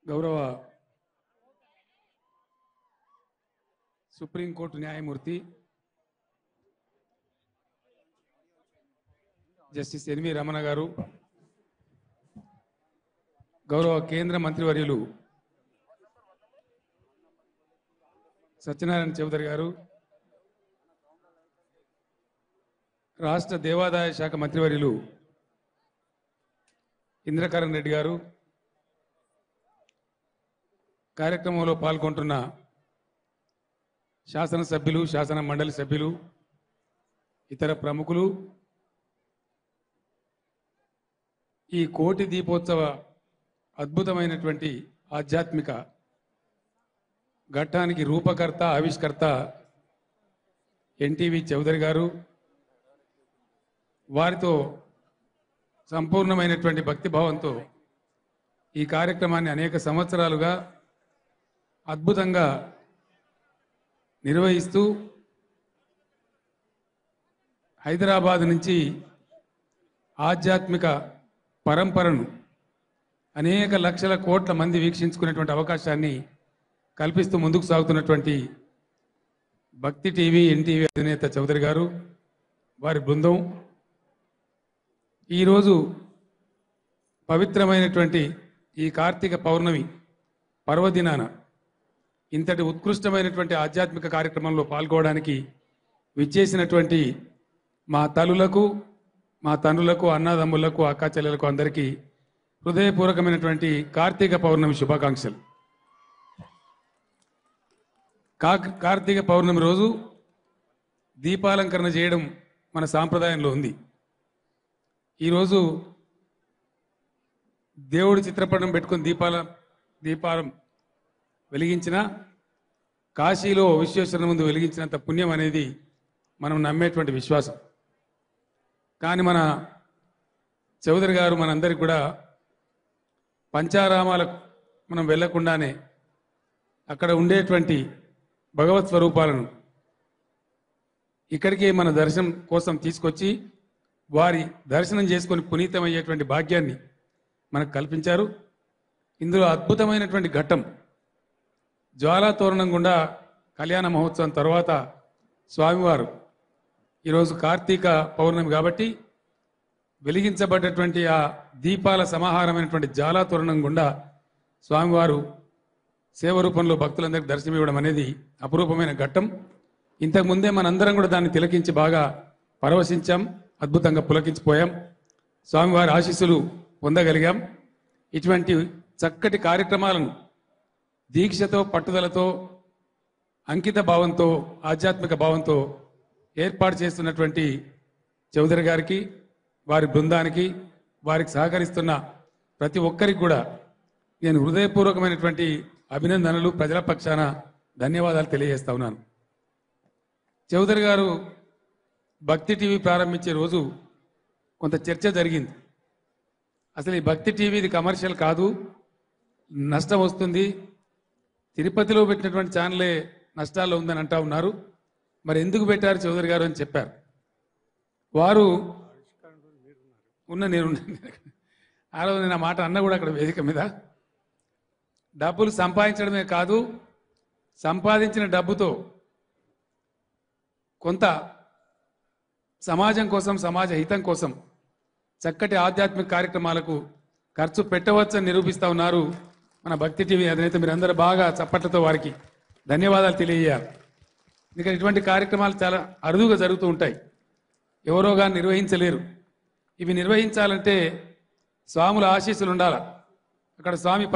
గౌరవ సుప్రీంకోర్టు న్యాయమూర్తి justice N V Ramana గారు, గౌరవ కేంద్ర మంత్రివర్యులు సత్యనారాయణ చౌదరి గారు, రాష్ట్ర దేవాదాయ శాఖ మంత్రివర్యులు ఇంద్రకరణ్ రెడ్డి గారు, కార్యక్రమంలో పాల్గొంటున్న శాసనసభ్యులు, శాసన మండలి సభ్యులు, ఇతర ప్రముఖులు, ఈ కోటి దీపోత్సవ అద్భుతమైనటువంటి ఆధ్యాత్మిక ఘట్టానికి రూపకర్త, ఆవిష్కర్త ఎన్టీవీ చౌదరి గారు, వారితో సంపూర్ణమైనటువంటి భక్తిభావంతో ఈ కార్యక్రమాన్ని అనేక సంవత్సరాలుగా అద్భుతంగా నిర్వహిస్తూ హైదరాబాద్ నుంచి ఆధ్యాత్మిక పరంపరను అనేక లక్షల కోట్ల మంది వీక్షించుకునేటువంటి అవకాశాన్ని కల్పిస్తూ ముందుకు సాగుతున్నటువంటి భక్తి టీవీ, ఎన్టీవీ అధినేత చౌదరి గారు, వారి బృందం ఈరోజు పవిత్రమైనటువంటి ఈ కార్తీక పౌర్ణమి పర్వదినాన ఇంతటి ఉత్కృష్టమైనటువంటి ఆధ్యాత్మిక కార్యక్రమంలో పాల్గొనడానికి విచ్చేసినటువంటి మా తల్లులకు, మా తండ్రులకు, అన్నదమ్ములకు, అక్కాచెల్లెలకు అందరికీ హృదయపూర్వకమైనటువంటి కార్తీక పౌర్ణమి శుభాకాంక్షలు. కార్తీక పౌర్ణమి రోజు దీపాలంకరణ చేయడం మన సాంప్రదాయంలో ఉంది. ఈరోజు దేవుడి చిత్రపటం పెట్టుకుని దీపాలం వెలిగించిన, కాశీలో విశ్వేశ్వరుని ముందు వెలిగించినంత పుణ్యం అనేది మనం నమ్మేటువంటి విశ్వాసం. కానీ మన చౌదరి గారు మనందరికి కూడా పంచారామాలకు మనం వెళ్లకుండానే అక్కడ ఉండేటువంటి భగవత్ స్వరూపాలను ఇక్కడికి మన దర్శనం కోసం తీసుకొచ్చి వారి దర్శనం చేసుకొని పునీతమయ్యేటువంటి భాగ్యాన్ని మనకు కల్పించారు. ఇందులో అద్భుతమైనటువంటి ఘట్టం జ్వాలా తోరణం గుండా కళ్యాణ మహోత్సవం తర్వాత స్వామివారు ఈరోజు కార్తీక పౌర్ణమి కాబట్టి వెలిగించబడ్డటువంటి ఆ దీపాల సమాహారమైనటువంటి జ్వాలా తోరణం గుండా స్వామివారు సేవ రూపంలో భక్తులందరికీ దర్శనం ఇవ్వడం అనేది అపురూపమైన ఘట్టం. ఇంతకుముందే మనందరం కూడా దాన్ని తిలకించి బాగా పరవశించాం, అద్భుతంగా పులకించిపోయాం, స్వామివారి ఆశీస్సులు పొందగలిగాం. ఇటువంటి చక్కటి కార్యక్రమాలను దీక్షతో, పట్టుదలతో, అంకిత భావంతో, ఆధ్యాత్మిక భావంతో ఏర్పాటు చేస్తున్నటువంటి చౌదరి గారికి, వారి బృందానికి, వారికి సహకరిస్తున్న ప్రతి ఒక్కరికి కూడా నేను హృదయపూర్వకమైనటువంటి అభినందనలు, ప్రజల పక్షాన ధన్యవాదాలు తెలియజేస్తా ఉన్నాను. చౌదరి గారు భక్తి టీవీ ప్రారంభించే రోజు కొంత చర్చ జరిగింది. అసలు ఈ భక్తి టీవీ ఇది కమర్షియల్ కాదు, నష్టం వస్తుంది, తిరుపతిలో పెట్టినటువంటి ఛానలే నష్టాల్లో ఉందని అంటా ఉన్నారు, మరి ఎందుకు పెట్టారు చౌదరి గారు అని చెప్పారు. వారు నేను ఆ రోజు నేను ఆ మాట అన్న కూడా అక్కడ వేదిక మీద, డబ్బులు సంపాదించడమే కాదు, సంపాదించిన డబ్బుతో కొంత సమాజం కోసం, సమాజ హితం కోసం చక్కటి ఆధ్యాత్మిక కార్యక్రమాలకు ఖర్చు పెట్టవచ్చని నిరూపిస్తూ ఉన్నారు మన భక్తి టీవీ అధినేత. మీరందరూ బాగా చప్పట్లతో వారికి ధన్యవాదాలు తెలియజేయాలి. ఎందుకంటే ఇటువంటి కార్యక్రమాలు చాలా అరుదుగా జరుగుతూ ఉంటాయి, ఎవరో కానీ నిర్వహించలేరు. ఇవి నిర్వహించాలంటే స్వాముల ఆశీస్సులు ఉండాలి. అక్కడ స్వామి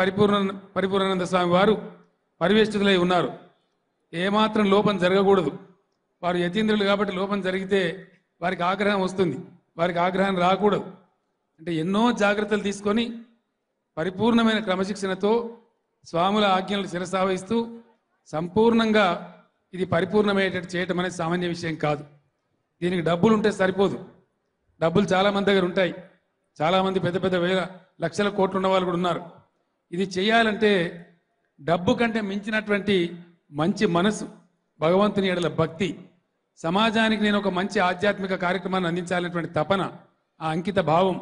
పరిపూర్ణానంద స్వామి వారు పరివేష్టితులై ఉన్నారు. ఏమాత్రం లోపం జరగకూడదు. వారు యతీంద్రులు కాబట్టి లోపం జరిగితే వారికి ఆగ్రహం వస్తుంది, వారికి ఆగ్రహం రాకూడదు. అంటే ఎన్నో జాగ్రత్తలు తీసుకొని పరిపూర్ణమైన క్రమశిక్షణతో స్వాముల ఆజ్ఞలు శిరసావహిస్తూ సంపూర్ణంగా ఇది పరిపూర్ణమయ్యేటట్టు చేయటం అనేది సామాన్య విషయం కాదు. దీనికి డబ్బులు ఉంటే సరిపోదు, డబ్బులు చాలామంది దగ్గర ఉంటాయి, చాలామంది పెద్ద పెద్ద వేల లక్షల కోట్లు ఉన్న వాళ్ళు కూడా ఉన్నారు. ఇది చేయాలంటే డబ్బు కంటే మించినటువంటి మంచి మనసు, భగవంతుని ఎడల భక్తి, సమాజానికి నేను ఒక మంచి ఆధ్యాత్మిక కార్యక్రమాన్ని అందించాలనేటువంటి తపన, ఆ అంకిత భావం,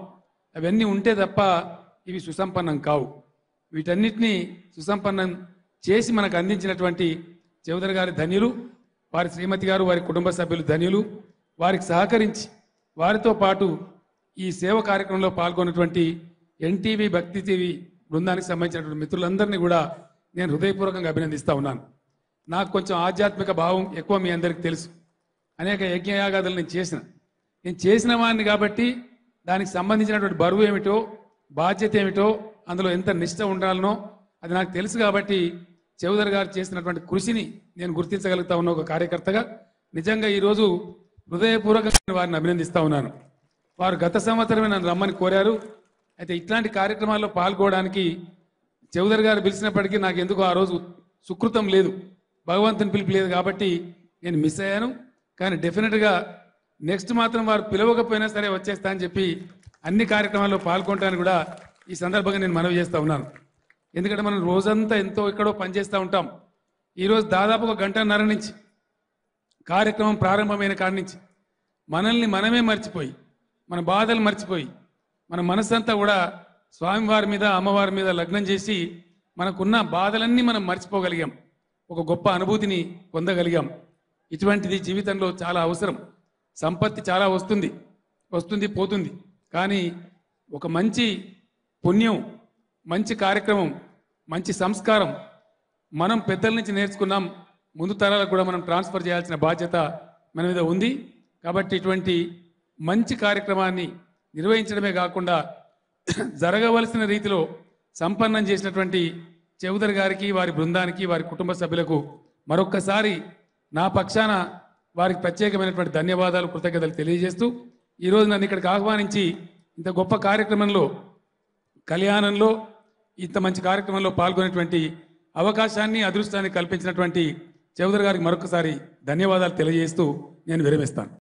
అవన్నీ ఉంటే తప్ప ఇవి సుసంపన్నం కావు. వీటన్నిటినీ సుసంపన్నం చేసి మనకు అందించినటువంటి చౌదరి గారి ధన్యులు, వారి శ్రీమతి గారు, వారి కుటుంబ సభ్యులు ధన్యులు. వారికి సహకరించి వారితో పాటు ఈ సేవ కార్యక్రమంలో పాల్గొన్నటువంటి ఎన్టీవీ భక్తి టీవీ బృందానికి సంబంధించినటువంటి మిత్రులందరినీ కూడా నేను హృదయపూర్వకంగా అభినందిస్తా ఉన్నాను. నాకు కొంచెం ఆధ్యాత్మిక భావం ఎక్కువ, మీ అందరికీ తెలుసు. అనేక యజ్ఞయాగాదులు నేను చేసిన వాడిని కాబట్టి దానికి సంబంధించినటువంటి బరువు ఏమిటో, బాధ్యత ఏమిటో, అందులో ఎంత నిష్ట ఉండాలనో అది నాకు తెలుసు. కాబట్టి చౌదరి గారు చేసినటువంటి కృషిని నేను గుర్తించగలుగుతా ఉన్న ఒక కార్యకర్తగా నిజంగా ఈరోజు హృదయపూర్వకంగా వారిని అభినందిస్తా ఉన్నాను. వారు గత సంవత్సరమే నన్ను రమ్మని కోరారు. అయితే ఇట్లాంటి కార్యక్రమాల్లో పాల్గొనడానికి చౌదరి గారు పిలిచినప్పటికీ నాకు ఎందుకో ఆ రోజు సుకృతం లేదు, భగవంతుని పిలుపు లేదు. కాబట్టి నేను మిస్ అయ్యాను. కానీ డెఫినెట్గా నెక్స్ట్ మాత్రం వారు పిలవకపోయినా సరే వచ్చేస్తా అని చెప్పి అన్ని కార్యక్రమాల్లో పాల్గొనడానికి కూడా ఈ సందర్భంగా నేను మనవి చేస్తూ ఉన్నాను. ఎందుకంటే మనం రోజంతా ఎంతో ఎక్కడో పనిచేస్తూ ఉంటాం. ఈరోజు దాదాపు 1 గంటన్నర నుంచి కార్యక్రమం ప్రారంభమైన కాడి నుంచి మనల్ని మనమే మర్చిపోయి, మన బాధలు మర్చిపోయి, మన మనసంతా కూడా స్వామివారి మీద, అమ్మవారి మీద లగ్నం చేసి మనకున్న బాధలన్నీ మనం మర్చిపోగలిగాం. ఒక గొప్ప అనుభూతిని పొందగలిగాం. ఇటువంటిది జీవితంలో చాలా అవసరం. సంపత్తి చాలా వస్తుంది పోతుంది. కానీ ఒక మంచి పుణ్యం, మంచి కార్యక్రమం, మంచి సంస్కారం మనం పెద్దల నుంచి నేర్చుకున్నాం. ముందు తరాలకు కూడా మనం ట్రాన్స్ఫర్ చేయాల్సిన బాధ్యత మన మీద ఉంది. కాబట్టి ఇటువంటి మంచి కార్యక్రమాన్ని నిర్వహించడమే కాకుండా జరగవలసిన రీతిలో సంపన్నం చేసినటువంటి చౌదరి గారికి, వారి బృందానికి, వారి కుటుంబ సభ్యులకు మరొక్కసారి నా పక్షాన వారికి ప్రత్యేకమైనటువంటి ధన్యవాదాలు, కృతజ్ఞతలు తెలియజేస్తూ ఈరోజు నన్ను ఇక్కడికి ఆహ్వానించి ఇంత గొప్ప కార్యక్రమంలో, కళ్యాణంలో, ఇంత మంచి కార్యక్రమంలో పాల్గొనేటువంటి అవకాశాన్ని, అదృష్టాన్ని కల్పించినటువంటి చౌదరి గారికి మరొకసారి ధన్యవాదాలు తెలియజేస్తూ నేను విరమిస్తాను.